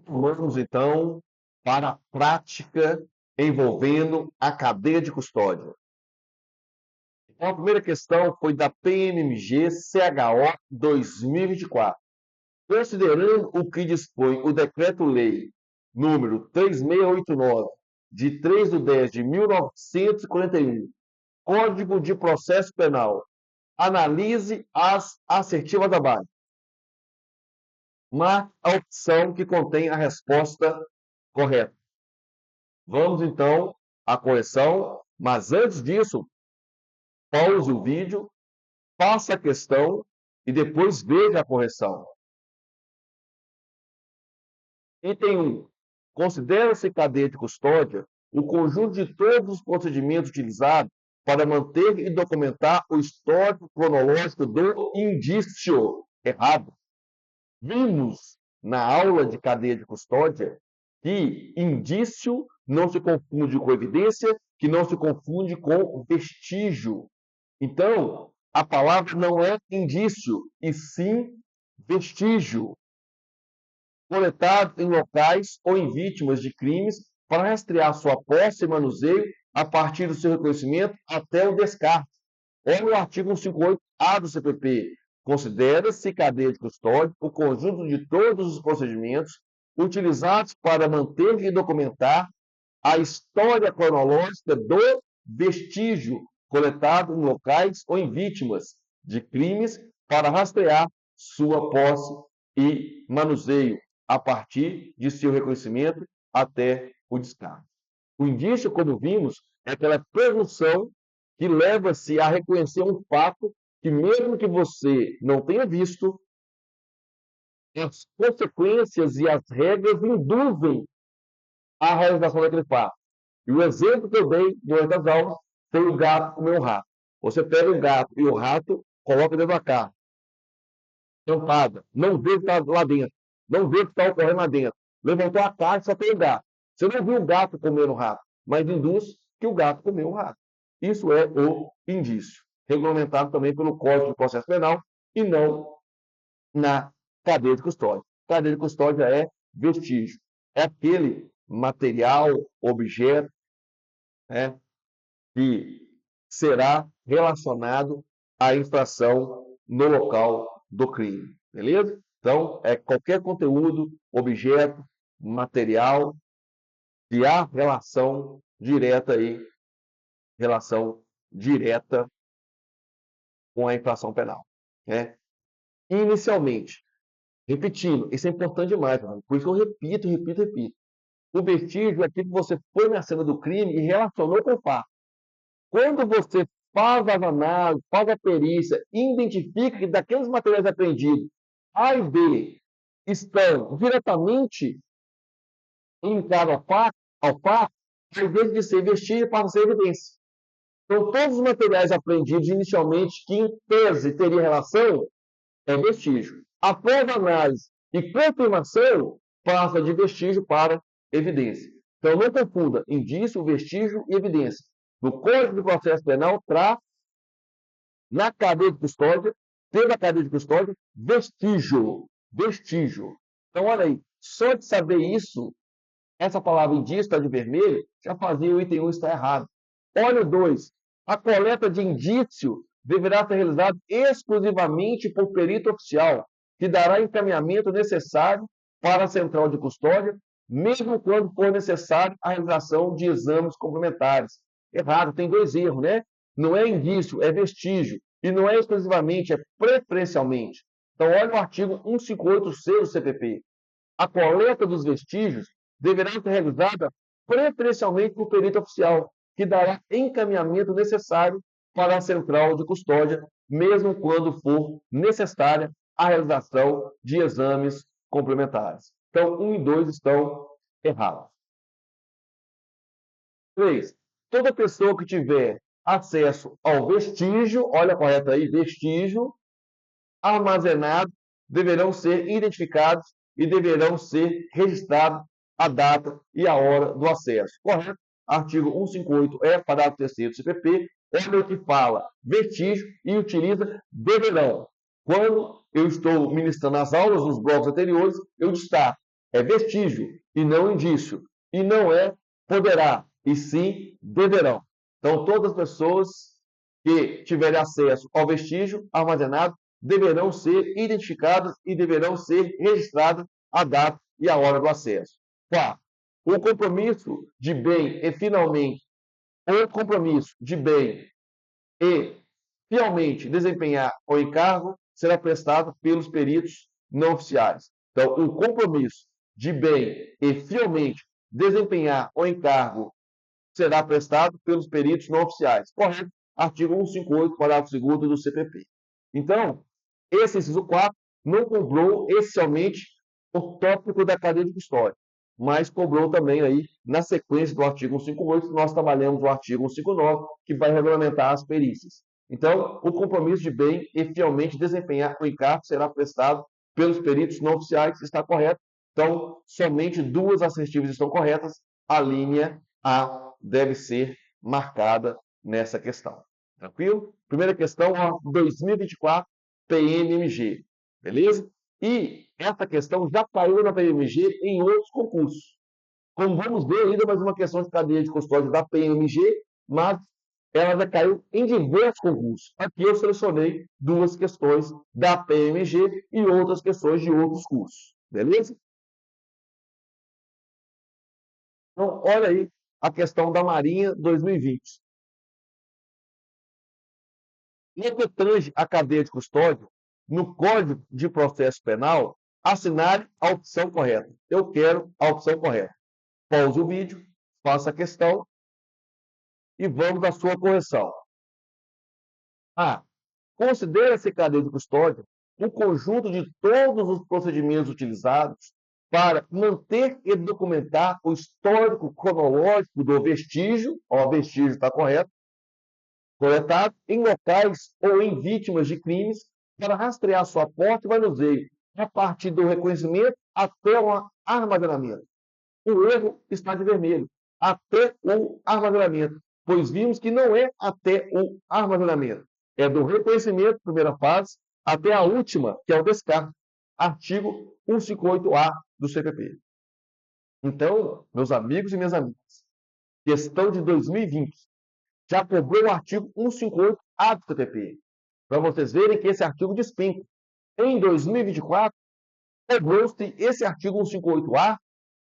Vamos, então, para a prática envolvendo a cadeia de custódia. Então, a primeira questão foi da PMMG CHO 2024. Considerando o que dispõe o Decreto-Lei número 3689, de 3/10 de 1941, Código de Processo Penal, analise as assertivas abaixo. Marque a opção que contém a resposta correta. Vamos, então, à correção, mas antes disso, pause o vídeo, faça a questão e depois veja a correção. Item 1. Considera-se cadeia de custódia o conjunto de todos os procedimentos utilizados para manter e documentar o histórico cronológico do indício. Errado. Vimos na aula de cadeia de custódia que indício não se confunde com evidência, que não se confunde com vestígio. Então, a palavra não é indício, e sim vestígio, coletado em locais ou em vítimas de crimes para rastrear sua posse e manuseio a partir do seu reconhecimento até o descarte. Olha o artigo 158-A do CPP. Considera-se cadeia de custódia o conjunto de todos os procedimentos utilizados para manter e documentar a história cronológica do vestígio coletado em locais ou em vítimas de crimes para rastrear sua posse e manuseio a partir de seu reconhecimento até o descarte. O indício, como vimos, é aquela presunção que leva-se a reconhecer um fato que, mesmo que você não tenha visto, as consequências e as regras induzem a realização daquele fato. E o exemplo que eu dei durante as aulas foi o gato comer o rato. Você pega o gato e o rato, coloca dentro da carne, tampada, não vê o que está lá dentro, não vê o que está ocorrendo lá dentro. Levantou a carne, só tem o gato. Você não viu o gato comer o rato, mas induz que o gato comeu o rato. Isso é o indício, regulamentado também pelo Código de Processo Penal e não na cadeia de custódia. Cadeia de custódia é vestígio, é aquele material, objeto, né, que será relacionado à infração no local do crime, beleza? Então, é qualquer conteúdo, objeto, material que há relação direta com a infração penal, né? Inicialmente, repetindo, isso é importante demais, mano. Por isso eu repito. O vestígio é aquilo que você foi na cena do crime e relacionou com o fato. Quando você faz as análises, faz a perícia, identifica que daqueles materiais apreendidos, A e B estão diretamente linkados ao fato, ao invés de ser vestígio, passa a ser evidência. Então, todos os materiais apreendidos inicialmente, que em tese teria relação, é vestígio. Após a análise e confirmação, passa de vestígio para evidência. Então, não confunda indício, vestígio e evidência. No Código de Processo Penal, traz na cadeia de custódia, teve a cadeia de custódia, vestígio. Vestígio. Então, olha aí, só de saber isso, essa palavra indício está de vermelho, já fazia o item 1 estar errado. Olha o 2. A coleta de indício deverá ser realizada exclusivamente por perito oficial, que dará encaminhamento necessário para a central de custódia, mesmo quando for necessário a realização de exames complementares. Errado, tem 2 erros, né? Não é indício, é vestígio. E não é exclusivamente, é preferencialmente. Então, olha o artigo 158C do CPP. A coleta dos vestígios deverá ser realizada preferencialmente por perito oficial, que dará encaminhamento necessário para a central de custódia, mesmo quando for necessária a realização de exames complementares. Então, 1 e 2 estão errados. 3. Toda pessoa que tiver acesso ao vestígio, olha correto aí, vestígio, armazenado, deverão ser identificados e deverão ser registrados a data e a hora do acesso. Correto? Artigo 158-E, parágrafo 3º do CPP, olha o que fala vestígio e utiliza deverão. Quando eu estou ministrando as aulas nos blocos anteriores, eu destaco É vestígio e não indício. E não é poderá, e sim deverão. Então, todas as pessoas que tiverem acesso ao vestígio armazenado deverão ser identificadas e deverão ser registradas a data e a hora do acesso. 4. O compromisso de bem e finalmente, o compromisso de bem e fielmente desempenhar o encargo será prestado pelos peritos não oficiais. Então, o compromisso de bem e fielmente desempenhar o encargo será prestado pelos peritos não oficiais. Correto? Artigo 158, parágrafo 2º do CPP. Então, esse inciso 4 não cobrou essencialmente o tópico da cadeia de custódia, mas cobrou também aí, na sequência do artigo 158, nós trabalhamos o artigo 159, que vai regulamentar as perícias. Então, o compromisso de bem e fielmente desempenhar o encargo será prestado pelos peritos não oficiais, está correto. Então, somente duas assertivas estão corretas, a linha A deve ser marcada nessa questão. Tranquilo? Primeira questão, ó, 2024, PMMG. Beleza? E essa questão já caiu na PMMG em outros concursos. Como vamos ver, ainda mais uma questão de cadeia de custódia da PMMG, mas ela já caiu em diversos concursos. Aqui eu selecionei duas questões da PMG e outras questões de outros cursos. Beleza? Então, olha aí a questão da Marinha 2020. No que tange à cadeia de custódia, no Código de Processo Penal, assinale a opção correta. Eu quero a opção correta. Pause o vídeo, faça a questão e vamos à sua correção. A. Considera-se cadeia de custódia o conjunto de todos os procedimentos utilizados para manter e documentar o histórico cronológico do vestígio, ó, vestígio está correto, coletado em locais ou em vítimas de crimes para rastrear sua porta e manuseio, a partir do reconhecimento até o armazenamento. O erro está de vermelho, até o armazenamento, pois vimos que não é até o armazenamento, é do reconhecimento, primeira fase, até a última, que é o descarte. Artigo 158-A do CPP. Então, meus amigos e minhas amigas, questão de 2020, já cobrou o artigo 158-A do CPP, para vocês verem que esse artigo despenca. Em 2024, cobrou-se esse artigo 158-A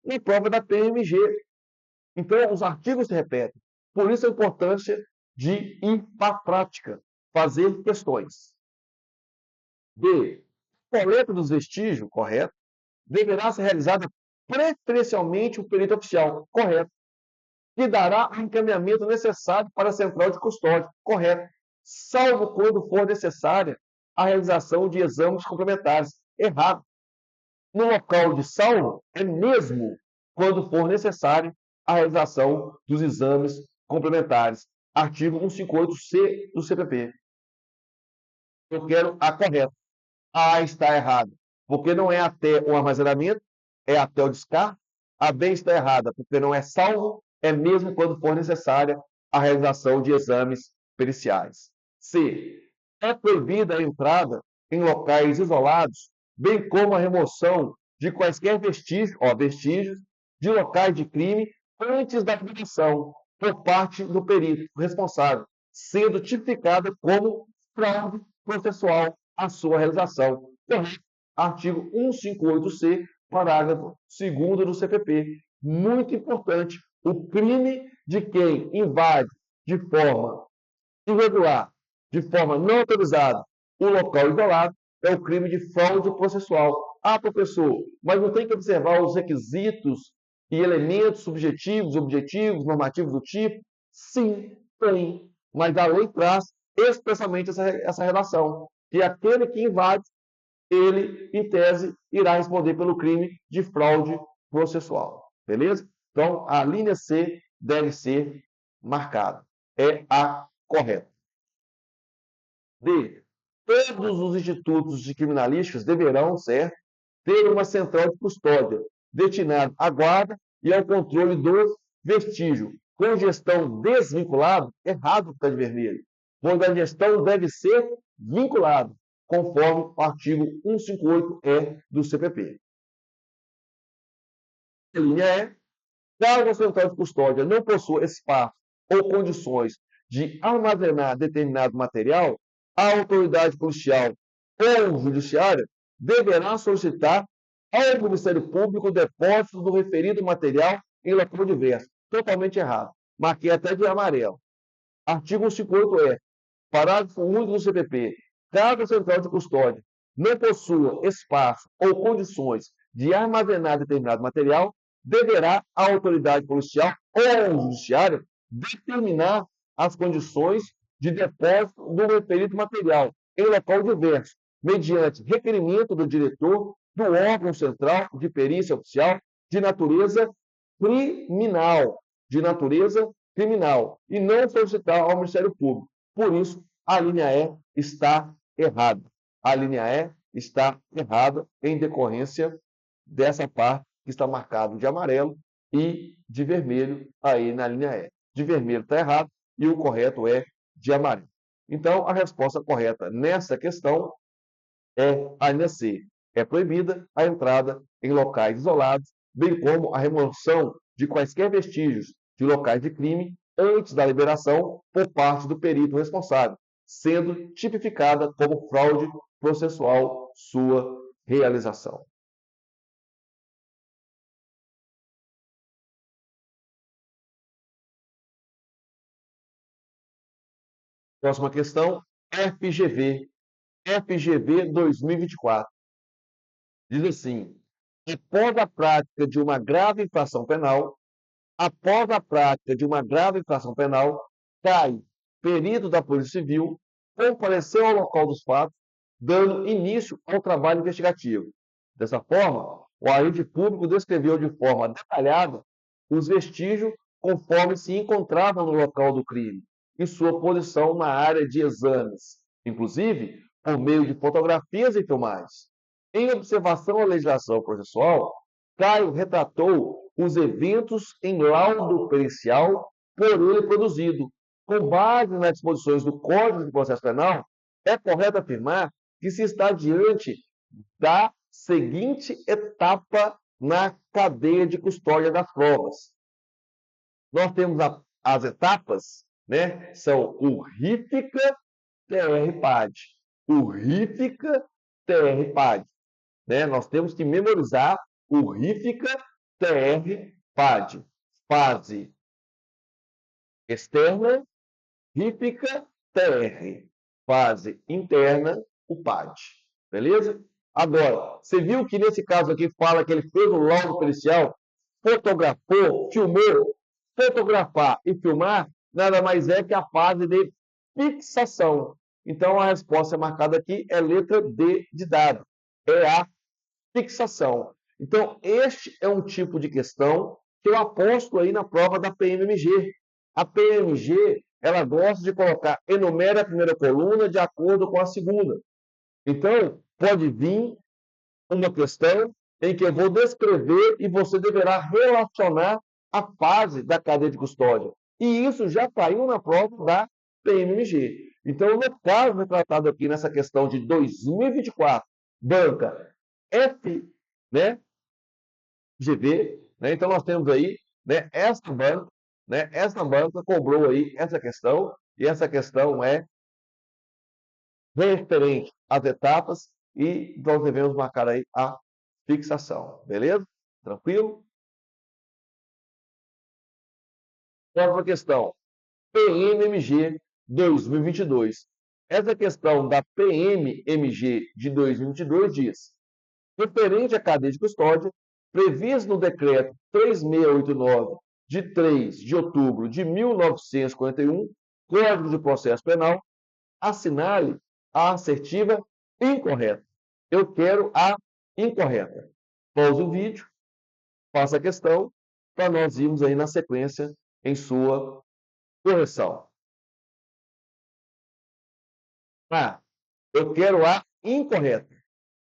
em prova da PMG. Então, os artigos se repetem. Por isso a importância de ir para a prática, fazer questões. B. Coleta dos vestígios, correto, deverá ser realizada preferencialmente o perito oficial, correto, que dará o encaminhamento necessário para a central de custódia, correto, salvo quando for necessária a realização de exames complementares, errado. No local de salvo, é mesmo quando for necessário a realização dos exames complementares. Artigo 158-C do CPP. Eu quero a correta. A A está errada, porque não é até o armazenamento, é até o descarte. A B está errada, porque não é salvo, é mesmo quando for necessária a realização de exames periciais. C. É proibida a entrada em locais isolados, bem como a remoção de quaisquer vestígios, vestígios de locais de crime antes da comissão por parte do perito responsável, sendo tipificada como fraude processual a sua realização. Correto? Artigo 158-C, parágrafo 2º do CPP. Muito importante, o crime de quem invade de forma irregular, de forma não autorizada, o local isolado, é o crime de fraude processual. Ah, professor, mas não tem que observar os requisitos e elementos subjetivos, objetivos, normativos do tipo? Sim, tem. Mas a lei traz expressamente essa relação, que aquele que invade, ele, em tese, irá responder pelo crime de fraude processual. Beleza? Então, a linha C deve ser marcada. É a correta. D. Todos os institutos de criminalísticas deverão, certo, ter uma central de custódia destinada à guarda e ao controle do vestígio, com gestão desvinculada, errado está de vermelho, pois a gestão deve ser vinculada, conforme o artigo 158-E do CPP. A linha é: caso a central de custódia não possua espaço ou condições de armazenar determinado material, a autoridade policial ou judiciária deverá solicitar ao Ministério Público o depósito do referido material em local diverso. Totalmente errado. Marquei até de amarelo. Artigo 58-F. Parágrafo único do CPP. Caso a central de custódia não possua espaço ou condições de armazenar determinado material, deverá a autoridade policial ou o judiciário determinar as condições de depósito do referido material em local diverso, mediante requerimento do diretor do órgão central de perícia oficial de natureza criminal, e não solicitar ao Ministério Público. Por isso, a linha E está errada. A linha E está errada em decorrência dessa parte que está marcado de amarelo e de vermelho aí na linha E. De vermelho está errado e o correto é de amarelo. Então, a resposta correta nessa questão é a linha C. É proibida a entrada em locais isolados, bem como a remoção de quaisquer vestígios de locais de crime antes da liberação por parte do perito responsável, sendo tipificada como fraude processual sua realização. Próxima questão, FGV 2024. Diz assim: após a prática de uma grave infração penal, CAI, perito da Polícia Civil, compareceu ao local dos fatos, dando início ao trabalho investigativo. Dessa forma, o agente público descreveu de forma detalhada os vestígios conforme se encontravam no local do crime e sua posição na área de exames, inclusive por meio de fotografias e filmagens. Em observação à legislação processual, Caio retratou os eventos em laudo pericial por ele produzido. Com base nas disposições do Código de Processo Penal, é correto afirmar que se está diante da seguinte etapa na cadeia de custódia das provas. Nós temos as etapas, né? São urrífica, TR-PAD. Urrífica, TR-PAD. Né? Nós temos que memorizar urrífica, TR, PAD. Fase externa, rífica, TR. Fase interna, o PAD. Beleza? Agora, você viu que nesse caso aqui fala que ele fez o laudo pericial, fotografou, filmou. Fotografar e filmar nada mais é que a fase de fixação. Então, a resposta marcada aqui é letra D de dado. É a fixação. Então, este é um tipo de questão que eu aposto aí na prova da PMMG. A PMG, ela gosta de colocar, enumera a primeira coluna de acordo com a segunda. Então, pode vir uma questão em que eu vou descrever e você deverá relacionar a fase da cadeia de custódia. E isso já caiu na prova da PMMG. Então, no caso retratado aqui nessa questão de 2024, banca F, né, GV, né, então nós temos aí, né, essa banca cobrou aí essa questão, e essa questão é referente às etapas, e nós devemos marcar aí a fixação, beleza? Tranquilo? Próxima questão, PMMG 2022. Essa questão da PMMG de 2022 diz: referente à cadeia de custódia, previsto no decreto 3689, de 3 de outubro de 1941, Código de Processo Penal, assinale a assertiva incorreta. Eu quero a incorreta. Pause o vídeo, faça a questão, para nós irmos aí na sequência em sua correção. Ah, eu quero a incorreta.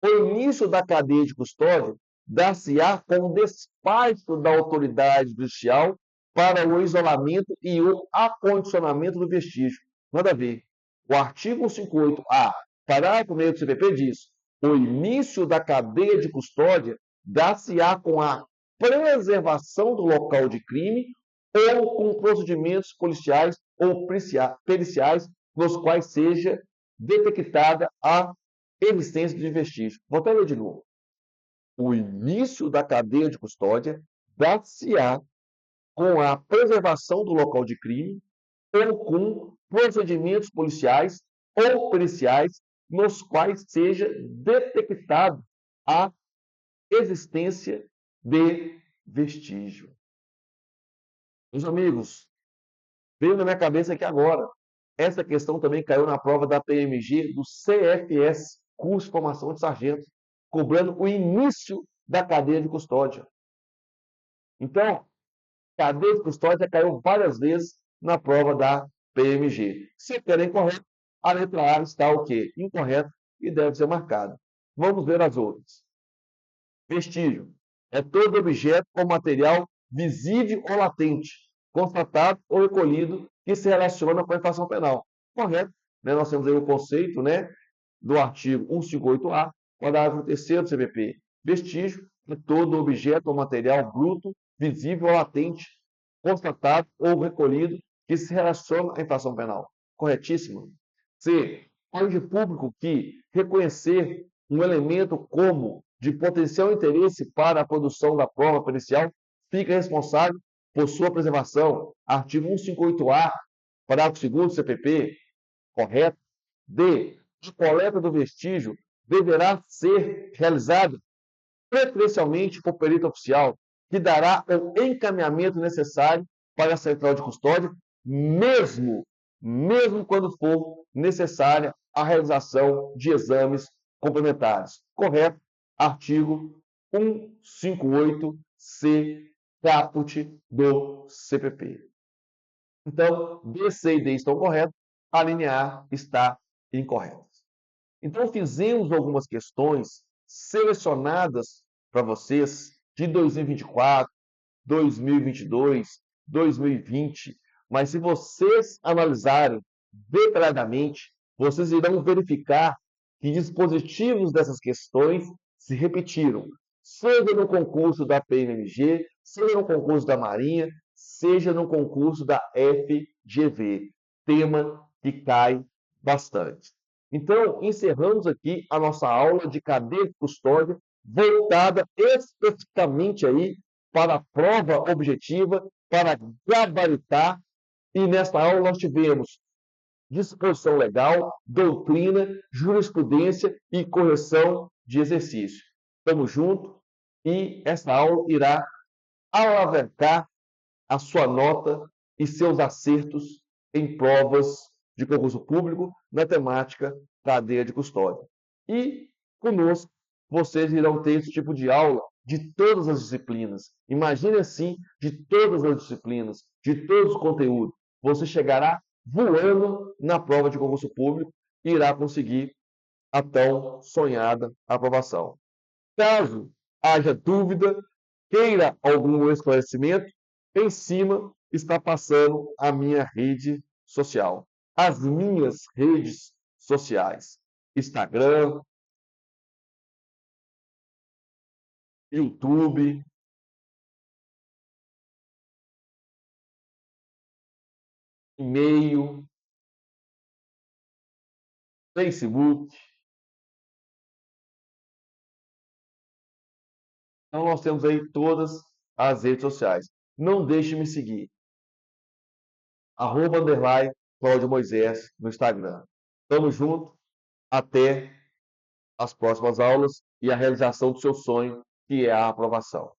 O início da cadeia de custódia dar-se-á com o despacho da autoridade judicial para o isolamento e o acondicionamento do vestígio. Nada a ver. O artigo 58A, parágrafo 1º do CPP diz: o início da cadeia de custódia dar-se-á com a preservação do local de crime ou com procedimentos policiais ou periciais nos quais seja detectada a existência de vestígio. Vou até ler de novo. O início da cadeia de custódia dar-se-á com a preservação do local de crime ou com procedimentos policiais ou periciais nos quais seja detectado a existência de vestígio. Meus amigos, veio na minha cabeça aqui agora. Essa questão também caiu na prova da PMG do CFS, curso de formação de sargento, cobrando o início da cadeia de custódia. Então, cadeia de custódia caiu várias vezes na prova da PMG. Se for incorreto, a letra A está o quê? Incorreto e deve ser marcada. Vamos ver as outras. Vestígio é todo objeto ou material visível ou latente, constatado ou recolhido que se relaciona com a infração penal. Correto? Né? Nós temos aí o conceito, né, do artigo 158-A, parágrafo 3º do CPP. Vestígio é todo objeto ou material bruto, visível ou latente, constatado ou recolhido que se relaciona à infração penal. Corretíssimo. C. Órgão público que reconhecer um elemento como de potencial interesse para a produção da prova pericial fica responsável por sua preservação. Artigo 158-A, parágrafo 2º do CPP. Correto. D. A coleta do vestígio deverá ser realizada preferencialmente por perito oficial, que dará o encaminhamento necessário para a central de custódia, mesmo quando for necessária a realização de exames complementares. Correto? Artigo 158-C, caput do CPP. Então, B, C e D estão corretos, a linha A está incorreta. Então, fizemos algumas questões selecionadas para vocês de 2024, 2022, 2020, mas se vocês analisarem detalhadamente, vocês irão verificar que dispositivos dessas questões se repetiram, seja no concurso da PMMG, seja no concurso da Marinha, seja no concurso da FGV, tema que cai bastante. Então, encerramos aqui a nossa aula de cadeia de custódia, voltada especificamente aí para a prova objetiva, para gabaritar, e nesta aula nós tivemos disposição legal, doutrina, jurisprudência e correção de exercício. Estamos juntos e essa aula irá alavancar a sua nota e seus acertos em provas de concurso público na temática cadeia de custódia. E conosco vocês irão ter esse tipo de aula de todas as disciplinas. Imagine assim, de todas as disciplinas, de todos os conteúdos. Você chegará voando na prova de concurso público e irá conseguir a tão sonhada aprovação. Caso haja dúvida, queira algum esclarecimento, em cima está passando a minha rede social. As minhas redes sociais. Instagram, YouTube, e-mail, Facebook. Então, nós temos aí todas as redes sociais. Não deixe de me seguir. @Cláudio Moisés no Instagram. Tamo junto. Até as próximas aulas e a realização do seu sonho, que é a aprovação.